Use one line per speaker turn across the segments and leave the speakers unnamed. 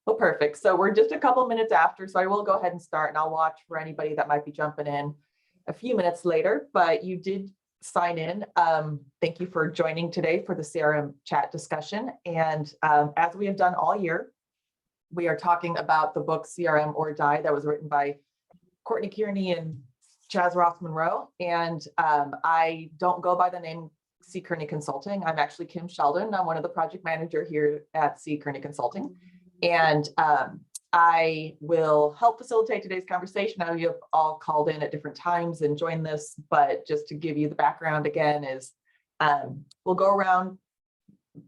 Well, perfect. So we're just a couple minutes after, so I will go ahead and start, and I'll watch for anybody that might be jumping in a few minutes later, but you did sign in. Thank you for joining today for the CRM chat discussion. And as we have done all year, we are talking about the book CRM or Die that was written by Courtney Kearney and Chaz Ross Monroe. And I don't go by the name C. Kearney Consulting. I'm actually Kim Sheldon. I'm one of the project manager here at C. Kearney Consulting. And I will help facilitate today's conversation. I know you've all called in at different times and joined this, but just to give you the background again is we'll go around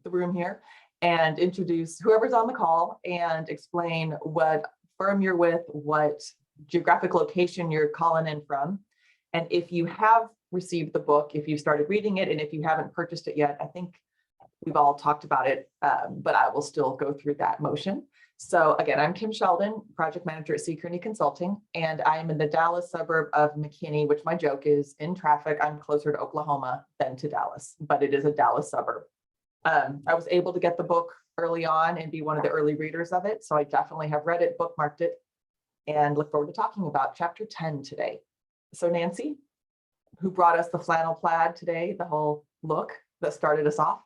the room here and introduce whoever's on the call and explain what firm you're with, what geographic location you're calling in from. And if you have received the book, if you started reading it, and if you haven't purchased it yet, I think we've all talked about it, but I will still go through that motion. So again, I'm Kim Sheldon, project manager at C. Kearney Consulting, and I am in the Dallas suburb of McKinney, which my joke is in traffic, I'm closer to Oklahoma than to Dallas, but it is a Dallas suburb. I was able to get the book early on and be one of the early readers of it. So I definitely have read it, bookmarked it, and look forward to talking about chapter 10 today. So Nancy, who brought us the flannel plaid today, the whole look that started us off.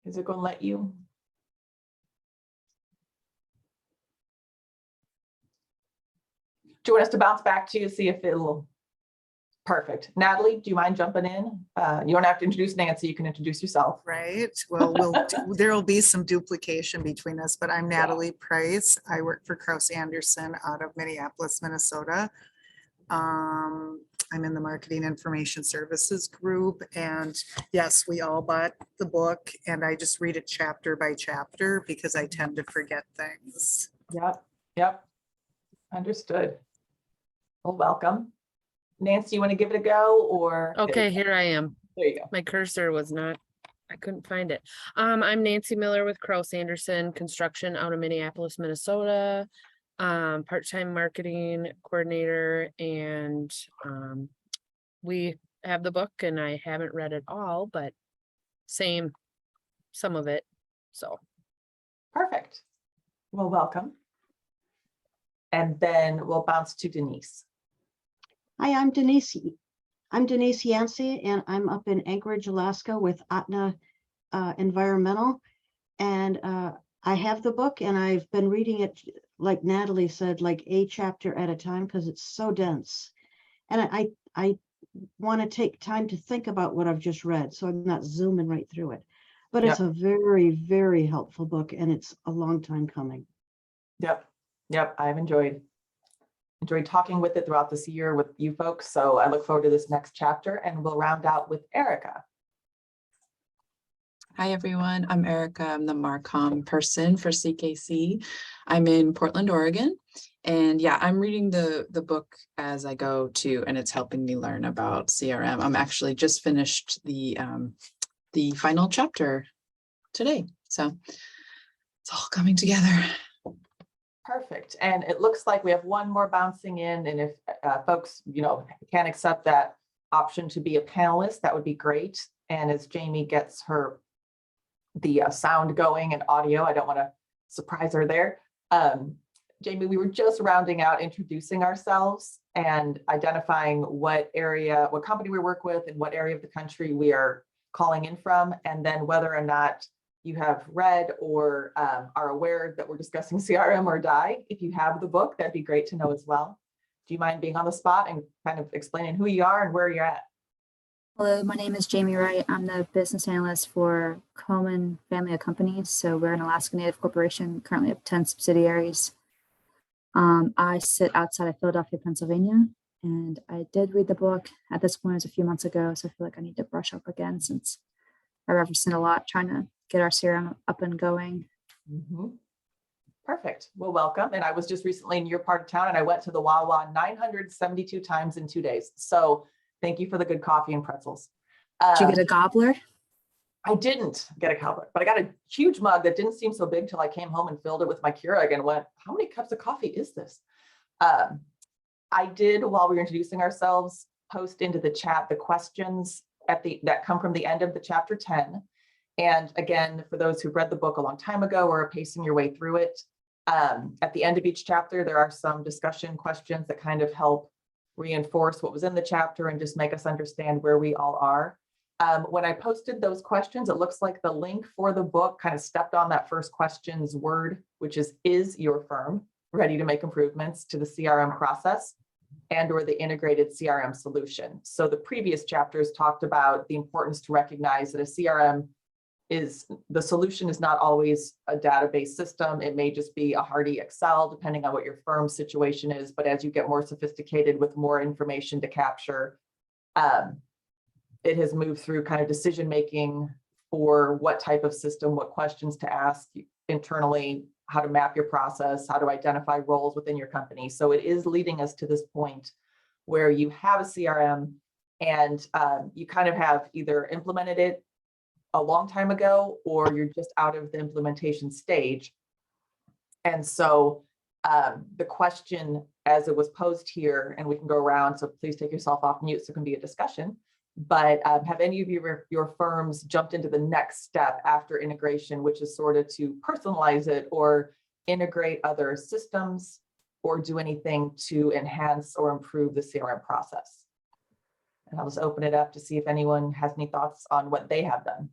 Is it going to let you? Do you want us to bounce back to you, see if it'll? Perfect. Natalie, do you mind jumping in? You don't have to introduce Nancy, you can introduce yourself.
Right. Well, there will be some duplication between us, but I'm Natalie Price. I work for Krause Anderson out of Minneapolis, Minnesota. I'm in the Marketing Information Services group, and yes, we all bought the book, and I just read it chapter by chapter because I tend to forget things.
Yep. Understood. Well, welcome. Nancy, you want to give it a go, or?
Okay, here I am.
There you go.
My cursor was not, I couldn't find it. I'm Nancy Miller with Krause Anderson Construction out of Minneapolis, Minnesota. Part-time marketing coordinator, and we have the book, and I haven't read it all, but some of it. So
Perfect. Well, welcome. And then we'll bounce to Denise.
Hi, I'm Denise. I'm Denise Yancey, and I'm up in Anchorage, Alaska with Atna Environmental. And I have the book, and I've been reading it, like Natalie said, like a chapter at a time, because it's so dense. And I want to take time to think about what I've just read, so I'm not zooming right through it. But it's a very, very helpful book, and it's a long time coming.
Yep. I've enjoyed talking with it throughout this year with you folks. So I look forward to this next chapter, and we'll round out with Erica.
Hi, everyone. I'm Erica. I'm the Marcom person for CKC. I'm in Portland, Oregon. And yeah, I'm reading the book as I go too, and it's helping me learn about CRM. I'm actually just finished the final chapter today. So it's all coming together.
Perfect. And it looks like we have one more bouncing in. And if folks, can accept that option to be a panelist, that would be great. And as Jamie gets the sound going and audio, I don't want to surprise her there. Jamie, we were just rounding out introducing ourselves and identifying what company we work with and what area of the country we are calling in from, and then whether or not you have read or are aware that we're discussing CRM or Die. If you have the book, that'd be great to know as well. Do you mind being on the spot and kind of explaining who you are and where you're at?
Hello, my name is Jamie Wright. I'm the business analyst for Coleman family of companies. So we're an Alaska Native corporation, currently have 10 subsidiaries. I sit outside of Philadelphia, Pennsylvania, and I did read the book. At this point, it was a few months ago, so I feel like I need to brush up again since I referenced it a lot, trying to get our CRM up and going.
Mm-hmm. Perfect. Well, welcome. And I was just recently in your part of town, and I went to the Wawa 972 times in 2 days. So thank you for the good coffee and pretzels.
Did you get a gobbler?
I didn't get a gobbler, but I got a huge mug that didn't seem so big till I came home and filled it with my Keurig and went, how many cups of coffee is this? I did, while we were introducing ourselves, post into the chat the questions that come from the end of the chapter 10. And again, for those who've read the book a long time ago or are pacing your way through it, at the end of each chapter, there are some discussion questions that kind of help reinforce what was in the chapter and just make us understand where we all are. When I posted those questions, it looks like the link for the book kind of stepped on that first question's word, which is your firm ready to make improvements to the CRM process and or the integrated CRM solution? So the previous chapters talked about the importance to recognize that a CRM the solution is not always a database system. It may just be a hardy Excel, depending on what your firm's situation is. But as you get more sophisticated with more information to capture, it has moved through kind of decision-making for what type of system, what questions to ask internally, how to map your process, how to identify roles within your company. So it is leading us to this point where you have a CRM and you kind of have either implemented it a long time ago, or you're just out of the implementation stage. And so the question as it was posed here, and we can go around, so please take yourself off mute so it can be a discussion, but have any of your firms jumped into the next step after integration, which is sort of to personalize it or integrate other systems or do anything to enhance or improve the CRM process? And I'll just open it up to see if anyone has any thoughts on what they have done.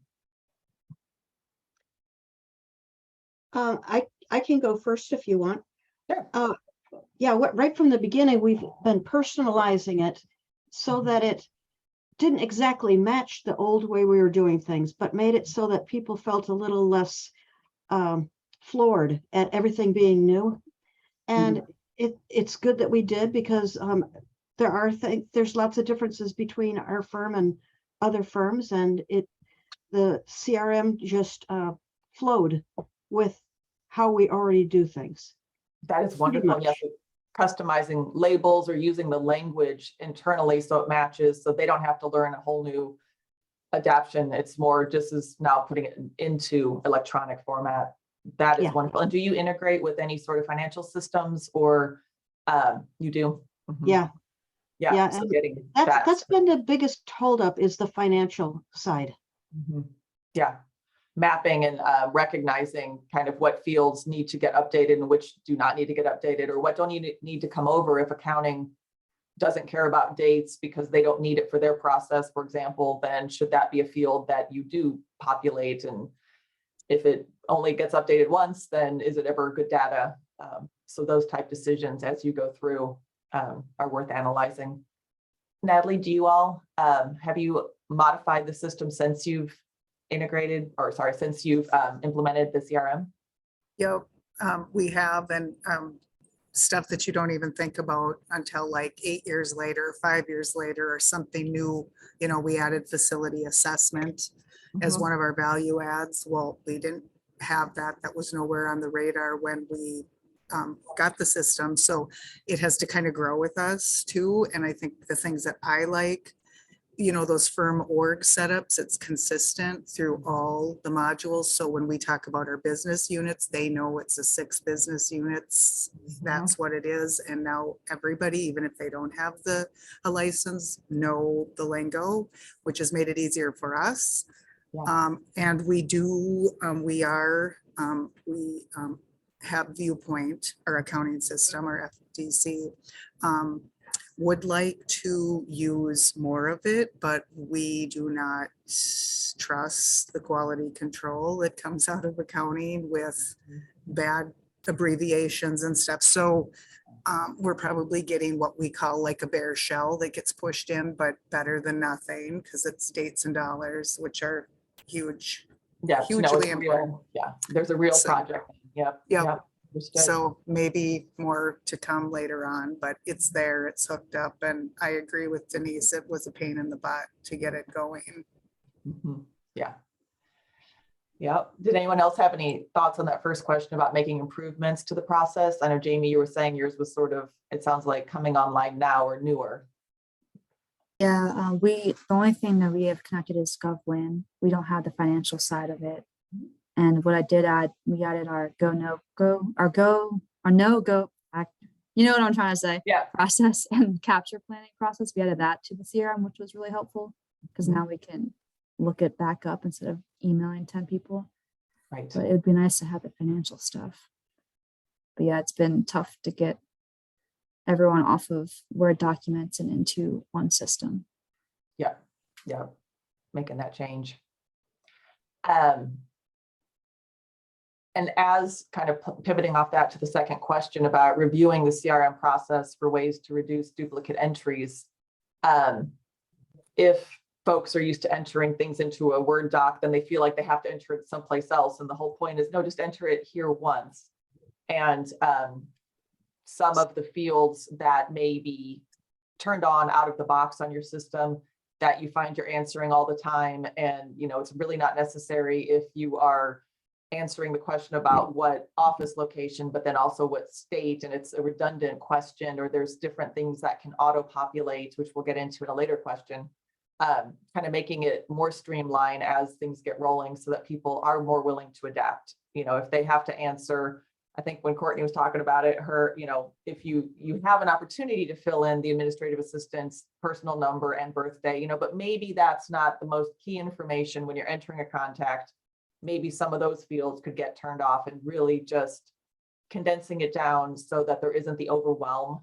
I can go first if you want.
Sure.
Yeah, right from the beginning, we've been personalizing it so that it didn't exactly match the old way we were doing things, but made it so that people felt a little less floored at everything being new. And it's good that we did, because there's lots of differences between our firm and other firms, and the CRM just flowed with how we already do things.
That is wonderful. Yes, customizing labels or using the language internally so it matches, so they don't have to learn a whole new adaptation. It's more just as now putting it into electronic format. That is wonderful. And do you integrate with any sort of financial systems, or you do?
Yeah.
Yeah. So getting
that's been the biggest holdup, is the financial side.
Yeah. Mapping and recognizing kind of what fields need to get updated and which do not need to get updated, or what don't you need to come over if accounting doesn't care about dates because they don't need it for their process, for example, then should that be a field that you do populate? And if it only gets updated once, then is it ever good data? So those type decisions as you go through are worth analyzing. Natalie, do you all, have you modified the system since you've since you've implemented the CRM?
Yep, we have, and stuff that you don't even think about until like 8 years later, 5 years later, or something new. You know, we added facility assessment as one of our value adds. Well, we didn't have that. That was nowhere on the radar when we got the system. So it has to kind of grow with us too. And I think the things that I like, you know, those firm org setups, it's consistent through all the modules. So when we talk about our business units, they know it's a 6 business units. That's what it is. And now everybody, even if they don't have a license, know the lingo, which has made it easier for us. And we have Viewpoint, our accounting system, our FDC. Would like to use more of it, but we do not trust the quality control that comes out of accounting with bad abbreviations and stuff. So we're probably getting what we call like a bare shell that gets pushed in, but better than nothing, because it's dates and dollars, which are huge.
Yeah,
hugely important.
There's a real project. Yep.
So maybe more to come later on, but it's there, it's hooked up, and I agree with Denise, it was a pain in the butt to get it going.
Yeah. Did anyone else have any thoughts on that first question about making improvements to the process? I know, Jamie, you were saying yours was sort of, it sounds like coming online now or newer.
Yeah, the only thing that we have connected is GovWin. We don't have the financial side of it. And what I did add, we added our no go, you know what I'm trying to say? Process and capture planning process. We added that to the CRM, which was really helpful, because now we can look it back up instead of emailing 10 people.
Right.
But it would be nice to have the financial stuff. But yeah, it's been tough to get everyone off of Word documents and into one system.
Yeah. Yeah. Making that change. And as kind of pivoting off that to the second question about reviewing the CRM process for ways to reduce duplicate entries. If folks are used to entering things into a Word doc, then they feel like they have to enter it someplace else. And the whole point is, no, just enter it here once. And some of the fields that may be turned on out of the box on your system that you find you're answering all the time. And, you know, it's really not necessary if you are answering the question about what office location, but then also what state, and it's a redundant question, or there's different things that can auto-populate, which we'll get into in a later question, kind of making it more streamlined as things get rolling so that people are more willing to adapt. You know, if they have to answer, I think when Courtney was talking about it, you know, if you have an opportunity to fill in the administrative assistant's personal number and birthday, you know, but maybe that's not the most key information when you're entering a contact. Maybe some of those fields could get turned off and really just condensing it down so that there isn't the overwhelm.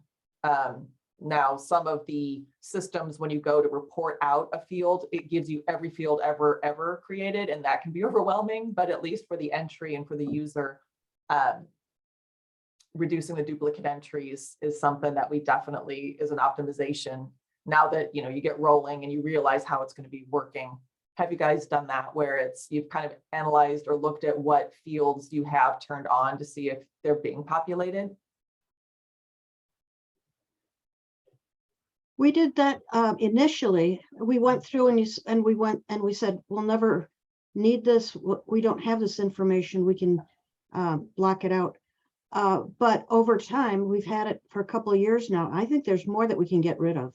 Now, some of the systems, when you go to report out a field, it gives you every field ever created, and that can be overwhelming, but at least for the entry and for the user, reducing the duplicate entries is something that we definitely is an optimization. Now that, you know, you get rolling and you realize how it's going to be working. Have you guys done that where you've kind of analyzed or looked at what fields you have turned on to see if they're being populated?
We did that initially. We went through and we said, we'll never need this. We don't have this information. We can block it out. But over time, we've had it for a couple of years now. I think there's more that we can get rid of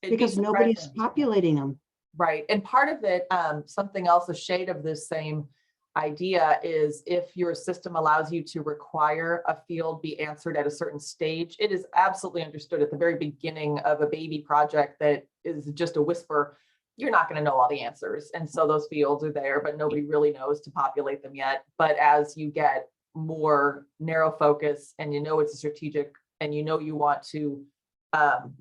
because nobody's populating them.
Right. And part of it, something else, a shade of this same idea is if your system allows you to require a field be answered at a certain stage, it is absolutely understood at the very beginning of a baby project that is just a whisper, you're not going to know all the answers. And so those fields are there, but nobody really knows to populate them yet. But as you get more narrow focus and you know it's a strategic and you know you want to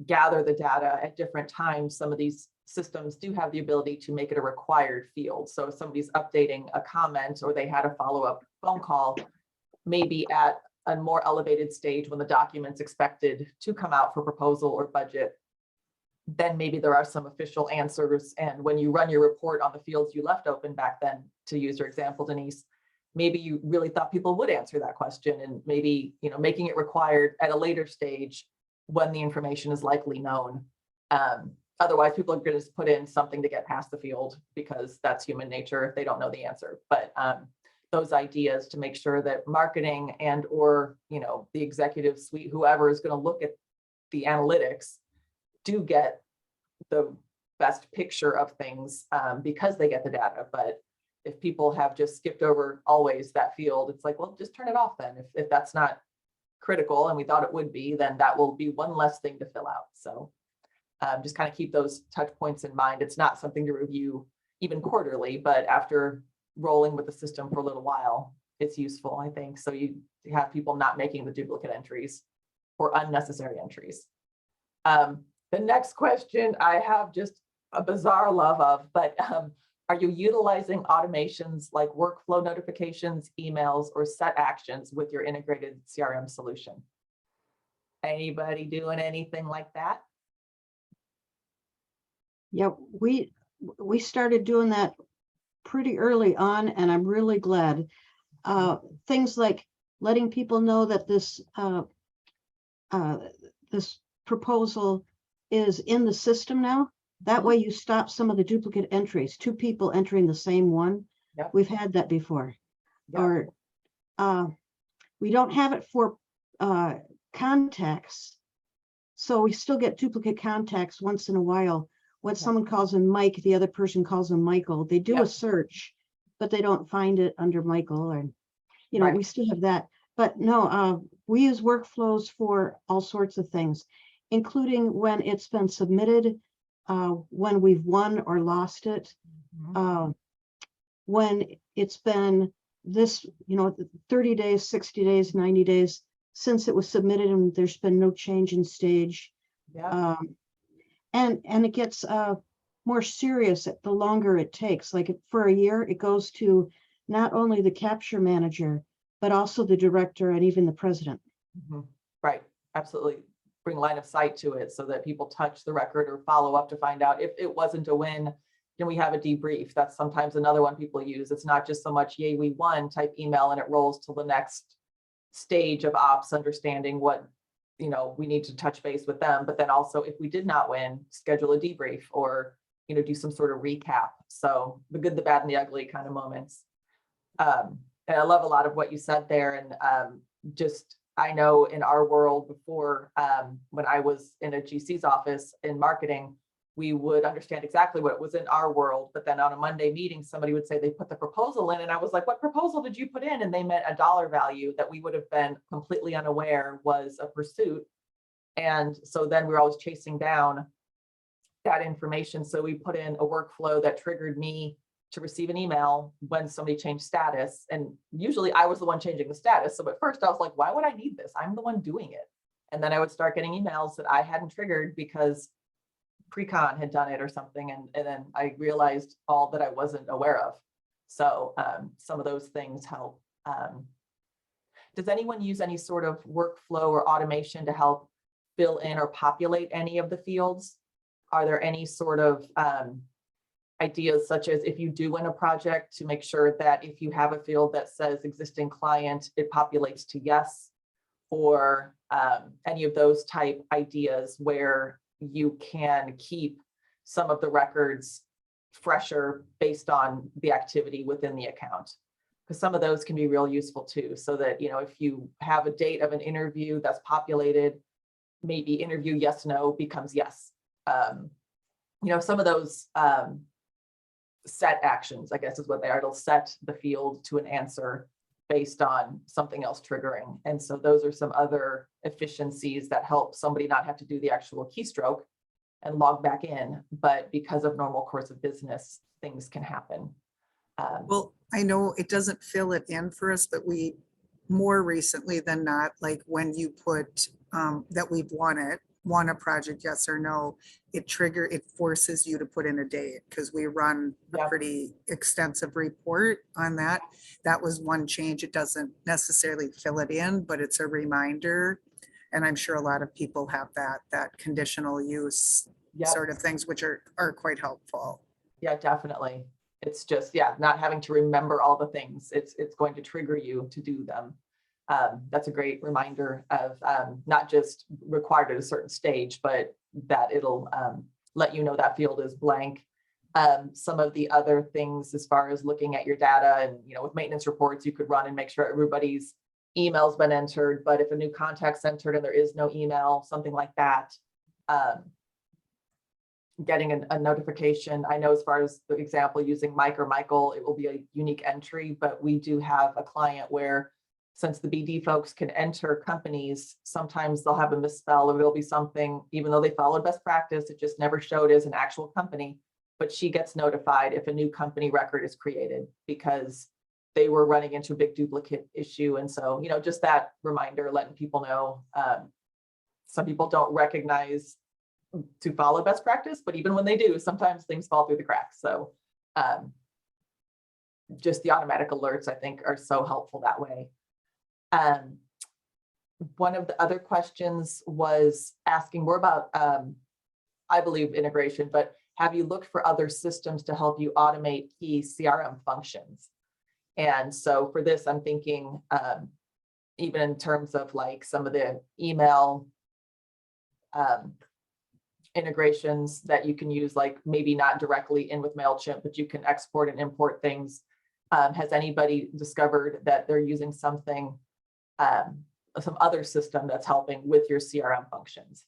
gather the data at different times, some of these systems do have the ability to make it a required field. So if somebody's updating a comment or they had a follow-up phone call, maybe at a more elevated stage when the document's expected to come out for proposal or budget, then maybe there are some official answers. And when you run your report on the fields you left open back then, to use your example, Denise, maybe you really thought people would answer that question, and maybe, you know, making it required at a later stage when the information is likely known. Otherwise, people are going to just put in something to get past the field because that's human nature if they don't know the answer. But those ideas to make sure that marketing and or, you know, the executive suite, whoever is going to look at the analytics, do get the best picture of things because they get the data. But if people have just skipped over always that field, it's like, well, just turn it off then. If that's not critical and we thought it would be, then that will be one less thing to fill out. So just kind of keep those touch points in mind. It's not something to review even quarterly, but after rolling with the system for a little while, it's useful, I think. So you have people not making the duplicate entries or unnecessary entries. The next question I have just a bizarre love of, but are you utilizing automations like workflow notifications, emails, or set actions with your integrated CRM solution? Anybody doing anything like that?
Yeah, we started doing that pretty early on, and I'm really glad. Things like letting people know that this this proposal is in the system now. That way you stop some of the duplicate entries, 2 people entering the same one.
Yep.
We've had that before.
Yep.
Or we don't have it for contacts. So we still get duplicate contacts once in a while. When someone calls him Mike, the other person calls him Michael. They do a search, but they don't find it under Michael, or, you know, we still have that. But no, we use workflows for all sorts of things, including when it's been submitted, when we've won or lost it. when it's been this, 30 days, 60 days, 90 days since it was submitted and there's been no change in stage.
Yeah.
And it gets more serious the longer it takes. Like for a year, it goes to not only the capture manager, but also the director and even the president.
Right, absolutely. Bring line of sight to it so that people touch the record or follow up to find out if it wasn't a win. Then we have a debrief. That's sometimes another one people use. It's not just so much yay, we won type email and it rolls to the next stage of ops, understanding what we need to touch base with them. But then also if we did not win, schedule a debrief or do some sort of recap. So the good, the bad, and the ugly kind of moments. And I love a lot of what you said there. And I know in our world before, when I was in a GC's office in marketing, we would understand exactly what was in our world. But then on a Monday meeting, somebody would say they put the proposal in. And I was like, what proposal did you put in? And they meant a dollar value that we would have been completely unaware was a pursuit. And so then we were always chasing down that information. So we put in a workflow that triggered me to receive an email when somebody changed status. And usually I was the one changing the status. So at first I was like, why would I need this? I'm the one doing it. And then I would start getting emails that I hadn't triggered because pre-con had done it or something. And then I realized all that I wasn't aware of. So some of those things help. Does anyone use any sort of workflow or automation to help fill in or populate any of the fields? Are there any sort of ideas such as if you do win a project to make sure that if you have a field that says existing client, it populates to yes, or any of those type ideas where you can keep some of the records fresher based on the activity within the account? Because some of those can be real useful too, so that if you have a date of an interview that's populated, maybe interview yes, no becomes yes. Some of those set actions, I guess is what they are. It'll set the field to an answer based on something else triggering. And so those are some other efficiencies that help somebody not have to do the actual keystroke and log back in, but because of normal course of business, things can happen.
Well, I know it doesn't fill it in for us, but we more recently than not, like when you put that we've won a project, yes or no, it forces you to put in a date because we run a pretty extensive report on that. That was one change. It doesn't necessarily fill it in, but it's a reminder. And I'm sure a lot of people have that conditional use sort of things, which are quite helpful.
Yeah, definitely. It's just, not having to remember all the things. It's going to trigger you to do them. That's a great reminder of not just required at a certain stage, but that it'll let you know that field is blank. Some of the other things as far as looking at your data and, with maintenance reports, you could run and make sure everybody's email's been entered, but if a new contact's entered and there is no email, something like that, getting a notification. I know as far as the example using Mike or Michael, it will be a unique entry, but we do have a client where since the BD folks can enter companies, sometimes they'll have a misspell or there'll be something, even though they followed best practice, it just never showed as an actual company, but she gets notified if a new company record is created because they were running into a big duplicate issue. And so, just that reminder, letting people know, some people don't recognize to follow best practice, but even when they do, sometimes things fall through the cracks. So just the automatic alerts, I think, are so helpful that way. One of the other questions was asking more about, I believe, integration, but have you looked for other systems to help you automate key CRM functions? And so for this, I'm thinking even in terms of like some of the email integrations that you can use, like maybe not directly in with MailChimp, but you can export and import things. Has anybody discovered that they're using something, some other system that's helping with your CRM functions?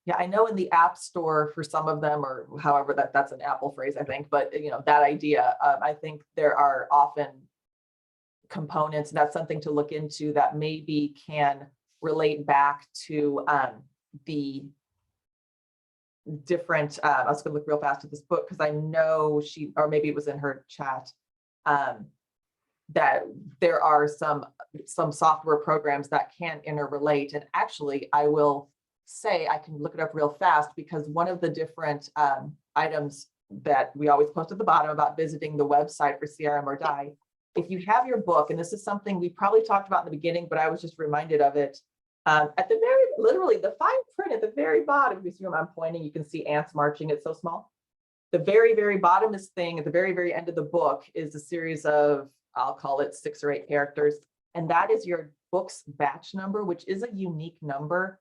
Yeah, I know in the App Store for some of them, or however that's an Apple phrase, I think, but that idea, I think there are often components, and that's something to look into that maybe can relate back to the different, I was gonna look real fast at this book because I know she, or maybe it was in her chat, that there are some software programs that can interrelate. And actually, I will say, I can look it up real fast because one of the different items that we always post at the bottom about visiting the website for CRM or Die, if you have your book, and this is something we probably talked about in the beginning, but I was just reminded of it, at the very, literally the fine print at the very bottom, if you see where I'm pointing, you can see ants marching, it's so small. The very, very bottomest thing at the very, very end of the book is a series of, I'll call it 6 or 8 characters. And that is your book's batch number, which is a unique number.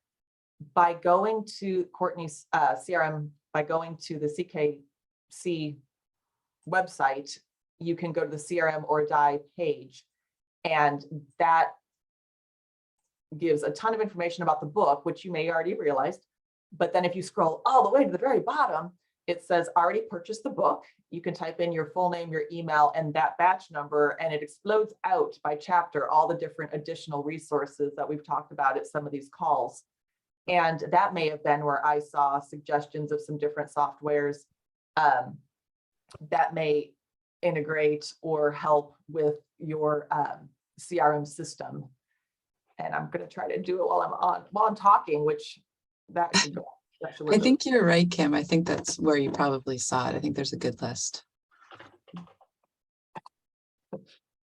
By going to Courtney's CRM, by going to the CKC website, you can go to the CRM or Die page. And that gives a ton of information about the book, which you may already realized. But then if you scroll all the way to the very bottom, it says already purchased the book. You can type in your full name, your email, and that batch number, and it explodes out by chapter, all the different additional resources that we've talked about at some of these calls. And that may have been where I saw suggestions of some different softwares that may integrate or help with your CRM system. And I'm going to try to do it while I'm talking, which that should go.
I think you're right, Kim. I think that's where you probably saw it. I think there's a good list.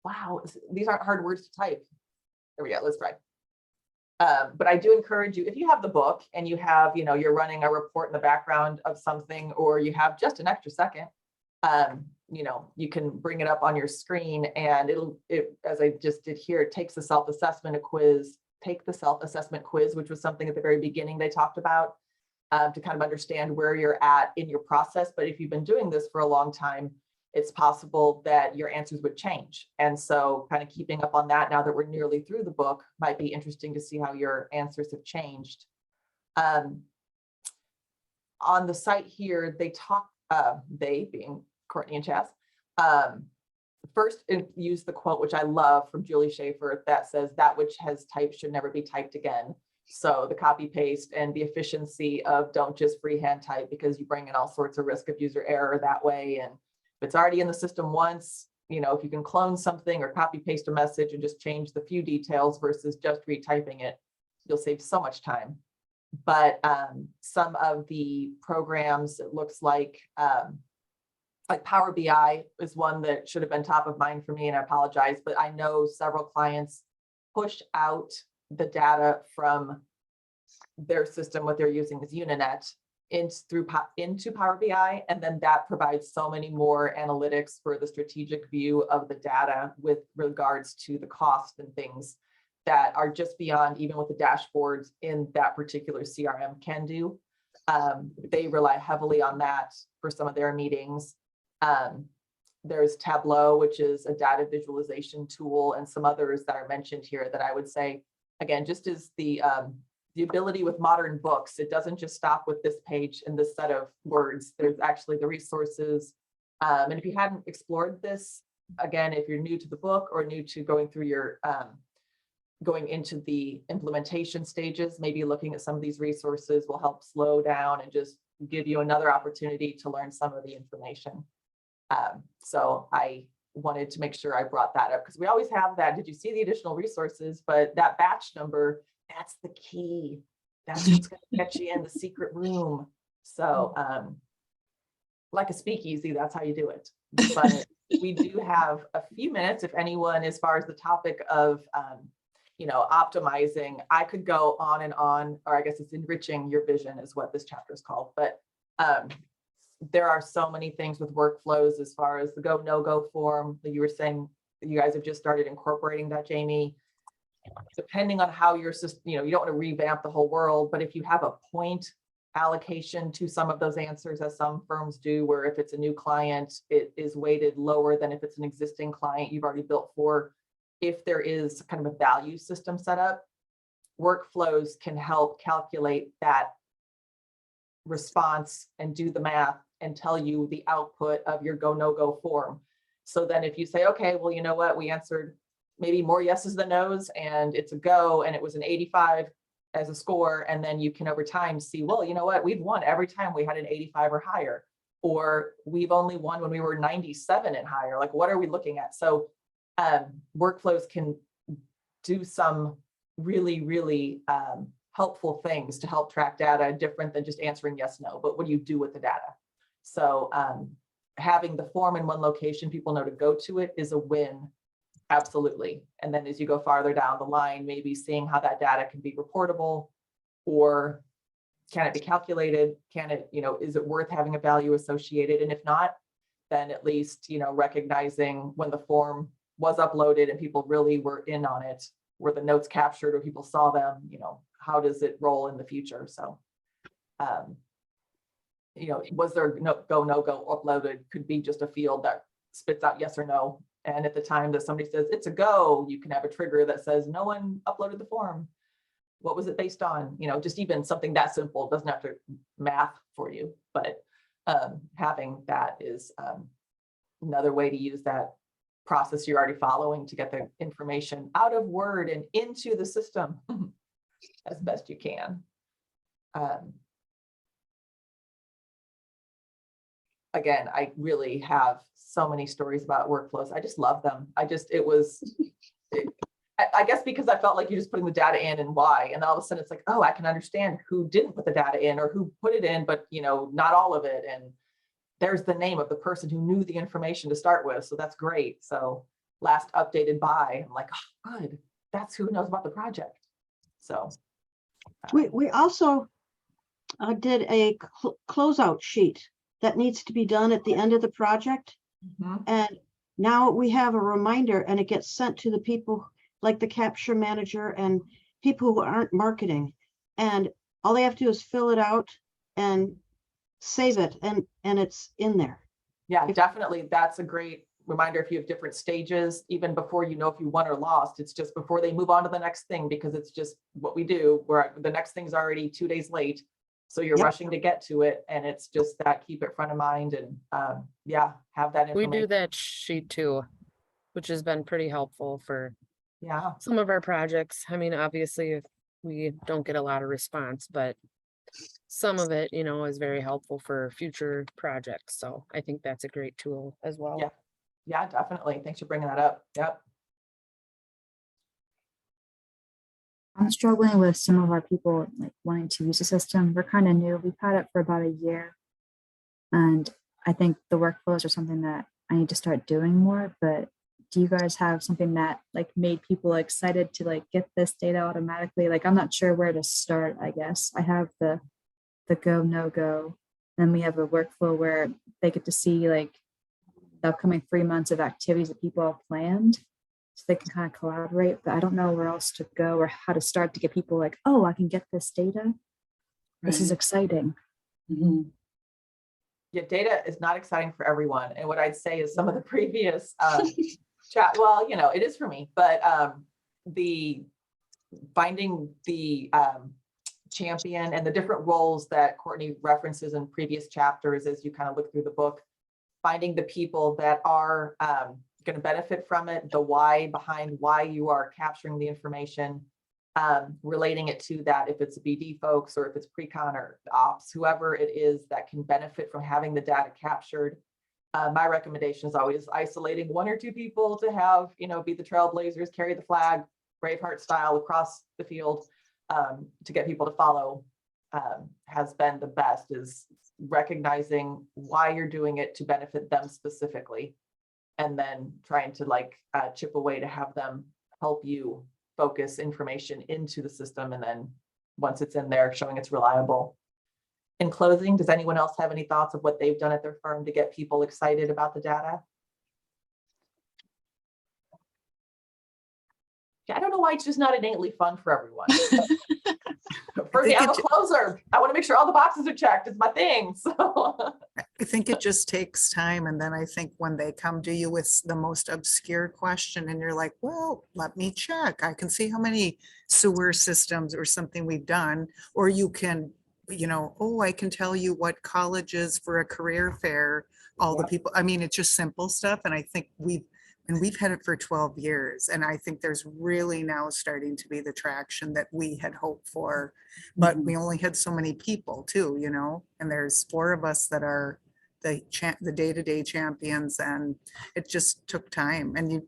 Wow, these aren't hard words to type. There we go, let's try. But I do encourage you, if you have the book and you have, you're running a report in the background of something, or you have just an extra second, you can bring it up on your screen, and as I just did here, it takes the self-assessment quiz, which was something at the very beginning they talked about. To kind of understand where you're at in your process. But if you've been doing this for a long time, it's possible that your answers would change. And so kind of keeping up on that now that we're nearly through the book might be interesting to see how your answers have changed. On the site here, they talk, they being Courtney and Chaz, first use the quote, which I love, from Julie Schaefer, that says, "That which has typed should never be typed again." So the copy paste and the efficiency of don't just freehand type, because you bring in all sorts of risk of user error that way. And if it's already in the system once, if you can clone something or copy paste a message and just change the few details versus just retyping it, you'll save so much time. But some of the programs, it looks like Power BI is one that should have been top of mind for me, and I apologize, but I know several clients push out the data from their system. What they're using is Uninet into Power BI, and then that provides so many more analytics for the strategic view of the data with regards to the cost and things that are just beyond even what the dashboards in that particular CRM can do. They rely heavily on that for some of their meetings. There's Tableau, which is a data visualization tool, and some others that are mentioned here that I would say, again, just as the ability with modern books, it doesn't just stop with this page and this set of words. There's actually the resources. And if you hadn't explored this, again, if you're new to the book or new to going through your, going into the implementation stages, maybe looking at some of these resources will help slow down and just give you another opportunity to learn some of the information. So I wanted to make sure I brought that up, because we always have that. Did you see the additional resources? But that batch number, that's the key. That's what's going to get you in the secret room. So like a speakeasy, that's how you do it. But we do have a few minutes, if anyone, as far as the topic of optimizing. I could go on and on, or I guess it's enriching your vision is what this chapter is called. But there are so many things with workflows as far as the go, no-go form that you were saying that you guys have just started incorporating that, Jamie. Depending on how your system, you don't want to revamp the whole world, but if you have a point allocation to some of those answers, as some firms do, where if it's a new client, it is weighted lower than if it's an existing client you've already built for. If there is kind of a value system set up, workflows can help calculate that response and do the math and tell you the output of your go, no-go form. So then if you say, okay, well, you know what, we answered maybe more yeses than nos, and it's a go, and it was an 85 as a score. And then you can over time see, well, you know what, we've won every time we had an 85 or higher, or we've only won when we were 97 and higher. Like, what are we looking at? So workflows can do some really, really helpful things to help track data, different than just answering yes, no, but what do you do with the data? So having the form in one location, people know to go to it, is a win. Absolutely. And then as you go farther down the line, maybe seeing how that data can be reportable, or can it be calculated? Can it, is it worth having a value associated? And if not, then at least, recognizing when the form was uploaded and people really were in on it, were the notes captured or people saw them, how does it roll in the future? So, was there no go uploaded? Could be just a field that spits out yes or no. And at the time that somebody says it's a go, you can have a trigger that says no one uploaded the form. What was it based on? Just even something that simple, doesn't have to math for you, but having that is another way to use that process you're already following to get the information out of Word and into the system as best you can. Again, I really have so many stories about workflows. I just love them. I guess because I felt like you're just putting the data in and why, and all of a sudden it's like, oh, I can understand who didn't put the data in or who put it in, but not all of it. And there's the name of the person who knew the information to start with. So that's great. So last updated by, I'm like, oh, good. That's who knows about the project. So.
We also did a closeout sheet that needs to be done at the end of the project.
Mm-hmm.
And now we have a reminder, and it gets sent to the people like the capture manager and people who aren't marketing. And all they have to do is fill it out and save it, and it's in there.
Yeah, definitely. That's a great reminder. If you have different stages, even before if you won or lost, it's just before they move on to the next thing, because it's just what we do, where the next thing's already 2 days late. So you're
Yep.
rushing to get to it, and it's just that, keep it front of mind, and have that
We
information.
do that sheet too, which has been pretty helpful for
Yeah,
some of our projects. I mean, obviously, we don't get a lot of response, but some of it, is very helpful for future projects. So I think that's a great tool as well.
Yeah. Yeah, definitely. Thanks for bringing that up. Yep.
I'm struggling with some of our people like wanting to use the system. We're kind of new. We've had it for about a year. And I think the workflows are something that I need to start doing more. But do you guys have something that like made people excited to like get this data automatically? Like, I'm not sure where to start, I guess. I have the go, no go. Then we have a workflow where they get to see like the upcoming 3 months of activities that people have planned, so they can kind of collaborate. But I don't know where else to go or how to start to get people like, oh, I can get this data. This is exciting.
Mhm.
Yeah, data is not exciting for everyone. And what I'd say is some of the previous chat, well, it is for me, but the finding the champion and the different roles that Courtney references in previous chapters, as you kind of look through the book, finding the people that are going to benefit from it, the why behind why you are capturing the information, relating it to that, if it's BD folks or if it's pre-con or ops, whoever it is that can benefit from having the data captured. My recommendation is always isolating 1 or 2 people to have, be the trailblazers, carry the flag, Braveheart style across the field, to get people to follow, has been the best, is recognizing why you're doing it to benefit them specifically, and then trying to chip away to have them help you focus information into the system. And then once it's in there, showing it's reliable. In closing, does anyone else have any thoughts of what they've done at their firm to get people excited about the data? Yeah, I don't know why it's just not innately fun for everyone. For me, I'm a closer. I want to make sure all the boxes are checked. It's my thing. So
I think it just takes time. And then I think when they come to you with the most obscure question and you're like, well, let me check. I can see how many sewer systems or something we've done. Or you can, oh, I can tell you what colleges for a career fair, all the people. I mean, it's just simple stuff. And I think And we've had it for 12 years. And I think there's really now starting to be the traction that we had hoped for. But we only had so many people too, you know, and there's 4 of us that are the day-to-day champions, and it just took time. And you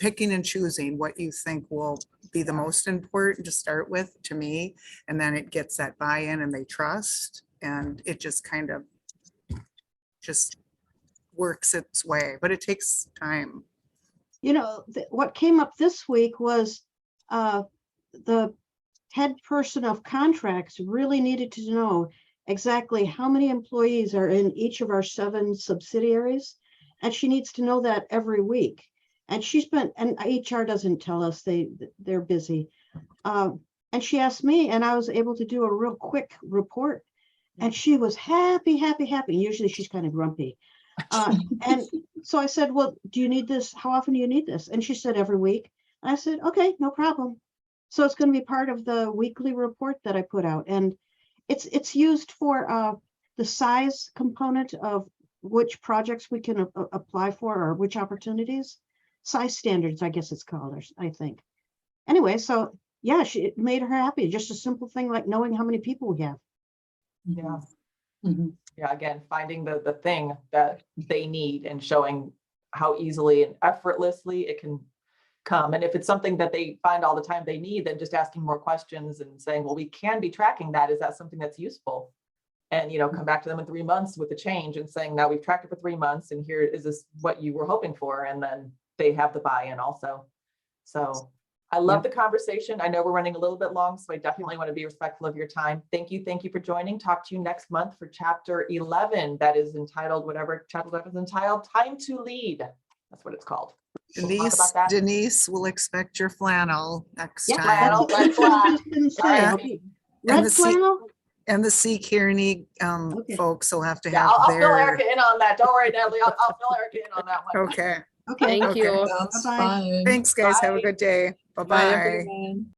picking and choosing what you think will be the most important to start with, to me, and then it gets that buy-in and they trust, and it just kind of just works its way, but it takes time.
You know, what came up this week was the head person of contracts really needed to know exactly how many employees are in each of our 7 subsidiaries. And she needs to know that every week. And and HR doesn't tell us, they're busy. And she asked me, and I was able to do a real quick report. And she was happy, happy, happy. Usually she's kind of grumpy. And so I said, well, do you need this? How often do you need this? And she said, every week. And I said, okay, no problem. So it's going to be part of the weekly report that I put out. And it's used for the size component of which projects we can apply for, or which opportunities. Size standards, I guess it's called, or I think. Anyway, so yeah, it made her happy. Just a simple thing like knowing how many people we have.
Yeah.
Mhm.
Yeah, again, finding the thing that they need and showing how easily and effortlessly it can come. And if it's something that they find all the time they need, then just asking more questions and saying, well, we can be tracking that. Is that something that's useful? And, come back to them in 3 months with the change and saying, now we've tracked it for 3 months and here is this what you were hoping for. And then they have the buy-in also. So I love the conversation. I know we're running a little bit long, so I definitely want to be respectful of your time. Thank you. Thank you for joining. Talk to you next month for chapter 11. That is entitled, whatever chapter 11 is entitled, Time to Lead. That's what it's called. We'll talk about that.
Denise will expect your flannel next
Yeah,
time.
Flannel,
that's
red
what I
flag.
was just gonna say.
All right.
I'll be-
And
Red
the C-
flannel?
And the C. Kearney
Okay.
folks will have to
Yeah,
have
I'll fill
their,
Erica in on that. Don't worry, Natalie. I'll fill Erica in on that one.
okay.
Okay.
Thank
Okay.
you.
Sounds
Bye-bye.
fun.
Thanks, guys. Have a
Bye.
good day.
Bye,
Bye-bye.
everyone.